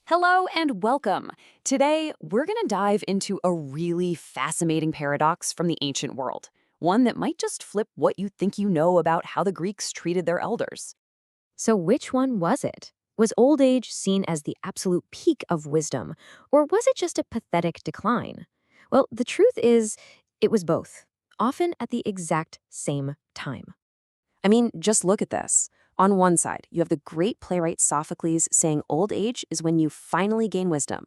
Hello and welcome. Today, we're going to dive into a really fascinating paradox from the ancient world, one that might just flip what you think you know about how the Greeks treated their elders. So which one was it? Was old age seen as the absolute peak of wisdom, or was it just a pathetic decline? Well, the truth is, it was both, often at the exact same time. I mean, just look at this. On one side, you have the great playwright Sophocles saying old age is when you finally gain wisdom.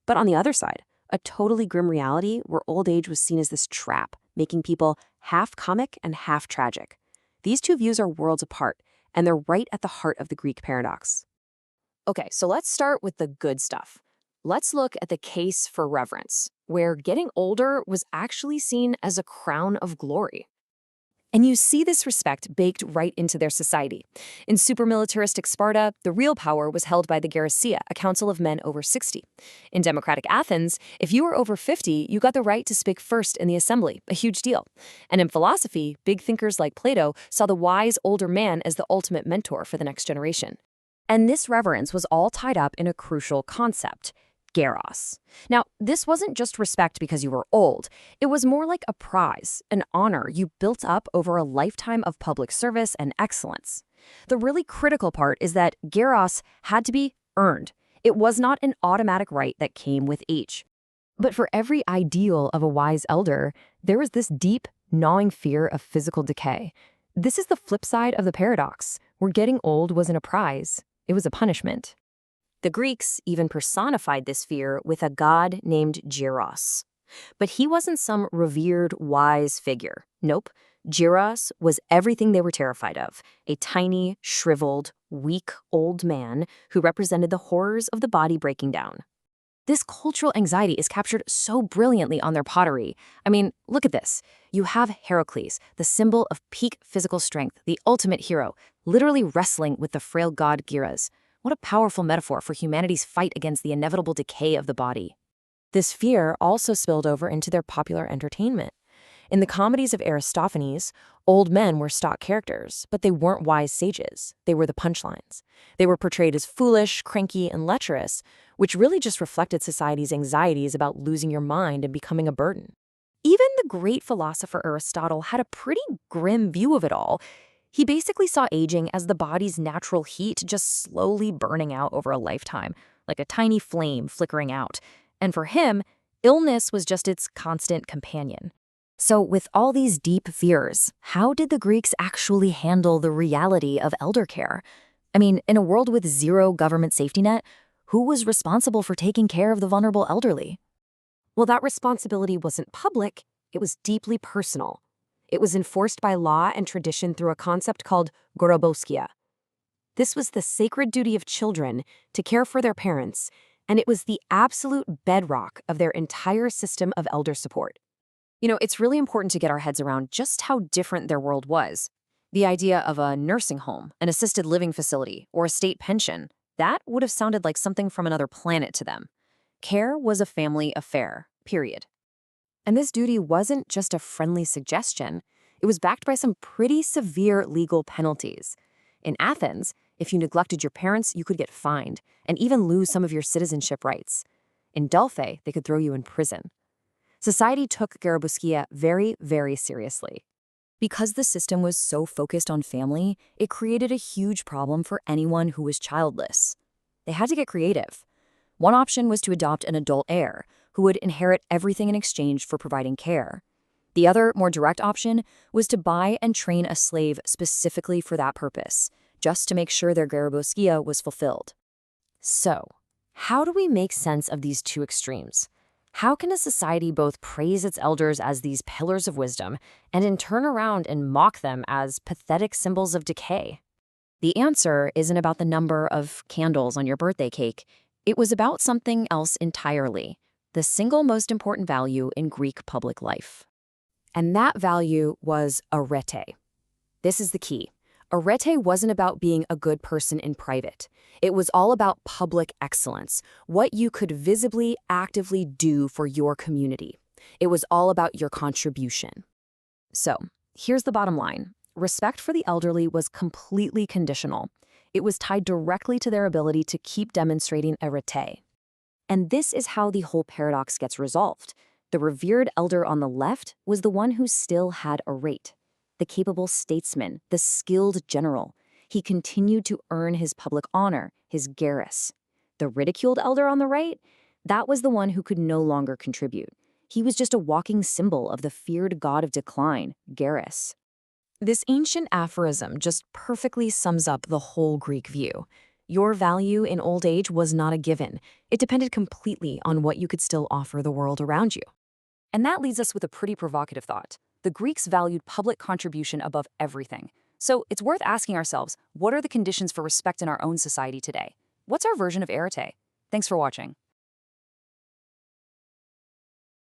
But on the other side, a totally grim reality where old age was seen as this trap, making people half comic and half tragic. These two views are worlds apart, and they're right at the heart of the Greek paradox. Okay, so let's start with the good stuff. Let's look at the case for reverence, where getting older was actually seen as a crown of glory. And you see this respect baked right into their society. In super-militaristic Sparta, the real power was held by the Gerousia, a council of men over 60. In democratic Athens, if you were over 50, you got the right to speak first in the assembly, a huge deal. And in philosophy, big thinkers like Plato saw the wise older man as the ultimate mentor for the next generation. And this reverence was all tied up in a crucial concept: geros. Now, this wasn't just respect because you were old. It was more like a prize, an honor you built up over a lifetime of public service and excellence. The really critical part is that geros had to be earned. It was not an automatic right that came with age. But for every ideal of a wise elder, there was this deep, gnawing fear of physical decay. This is the flip side of the paradox, where getting old wasn't a prize, it was a punishment. The Greeks even personified this fear with a god named Geros. But he wasn't some revered, wise figure. Nope. Geros was everything they were terrified of: a tiny, shriveled, weak old man who represented the horrors of the body breaking down. This cultural anxiety is captured so brilliantly on their pottery. I mean, look at this. You have Heracles, the symbol of peak physical strength, the ultimate hero, literally wrestling with the frail god Geras. What a powerful metaphor for humanity's fight against the inevitable decay of the body. This fear also spilled over into their popular entertainment. In the comedies of Aristophanes, old men were stock characters, but they weren't wise sages. They were the punchlines. They were portrayed as foolish, cranky, and lecherous, which really just reflected society's anxieties about losing your mind and becoming a burden. Even the great philosopher Aristotle had a pretty grim view of it all. He basically saw aging as the body's natural heat just slowly burning out over a lifetime, like a tiny flame flickering out. And for him, illness was just its constant companion. So with all these deep fears, how did the Greeks actually handle the reality of elder care? I mean, in a world with zero government safety net, who was responsible for taking care of the vulnerable elderly? Well, that responsibility wasn't public, it was deeply personal. It was enforced by law and tradition through a concept called goroboskia. This was the sacred duty of children to care for their parents, and it was the absolute bedrock of their entire system of elder support. You know, it's really important to get our heads around just how different their world was. The idea of a nursing home, an assisted living facility, or a state pension, that would have sounded like something from another planet to them. Care was a family affair, period. And this duty wasn't just a friendly suggestion. It was backed by some pretty severe legal penalties. In Athens, if you neglected your parents, you could get fined and even lose some of your citizenship rights. In Delphi, they could throw you in prison. Society took Garabuskia very, very seriously. Because the system was so focused on family, it created a huge problem for anyone who was childless. They had to get creative. One option was to adopt an adult heir, who would inherit everything in exchange for providing care. The other, more direct option was to buy and train a slave specifically for that purpose, just to make sure their garaboskia was fulfilled. So, how do we make sense of these two extremes? How can a society both praise its elders as these pillars of wisdom and then turn around and mock them as pathetic symbols of decay? The answer isn't about the number of candles on your birthday cake. It was about something else entirely: the single most important value in Greek public life. And that value was arete. This is the key. Arete wasn't about being a good person in private. It was all about public excellence, what you could visibly, actively do for your community. It was all about your contribution. So, here's the bottom line. Respect for the elderly was completely conditional. It was tied directly to their ability to keep demonstrating arete. And this is how the whole paradox gets resolved. The revered elder on the left was the one who still had arete, the capable statesman, the skilled general. He continued to earn his public honor, his gerus. The ridiculed elder on the right, that was the one who could no longer contribute. He was just a walking symbol of the feared god of decline, gerus. This ancient aphorism just perfectly sums up the whole Greek view. Your value in old age was not a given. It depended completely on what you could still offer the world around you. And that leads us with a pretty provocative thought. The Greeks valued public contribution above everything. So it's worth asking ourselves, what are the conditions for respect in our own society today? What's our version of arete? Thanks for watching.